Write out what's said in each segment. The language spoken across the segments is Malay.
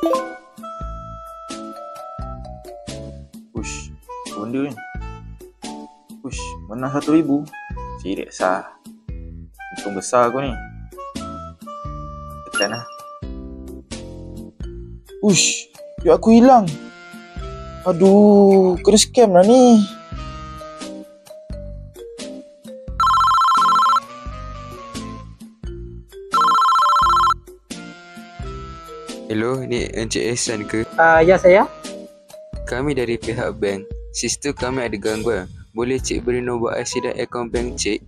Ush, benda ni. Ush, menang 1,000. Serius lah. Untung besar aku ni. Tekan lah. Ush, duit aku hilang. Aduh, kena scam lah ni. Hello, ni Encik Ehsan ke? Ya saya. Kami dari pihak bank. Sistem kami ada gangguan. Boleh cik beri nombor IC dan akaun bank cik?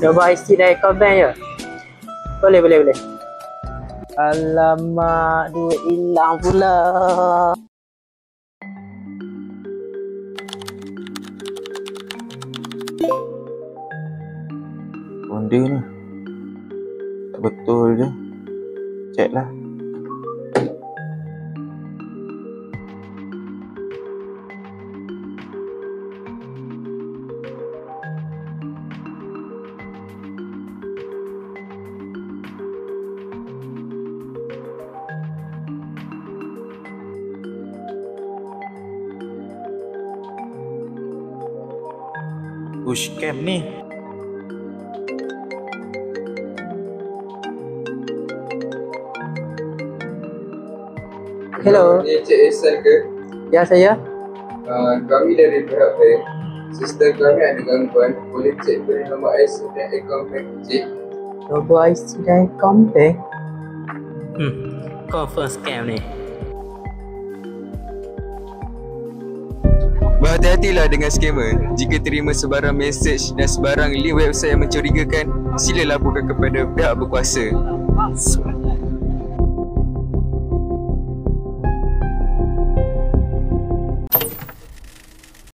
Nombor IC dan akaun bank je? Boleh. Alamak, duit hilang pula. Benda ni tak betul je. Check lah. Scam ni. Hello. Ni Encik Ehsan ke? Ya saya. Kami dari pihak bank. Sistem kami ada gangguan. Boleh cik beri nombor IC dan akaun bank cik? Nombor IC dan akaun bank? Confirm scam ni. Berhati-hatilah dengan scammer. Jika terima sebarang mesej dan sebarang link website yang mencurigakan, sila laporkan kepada pihak berkuasa.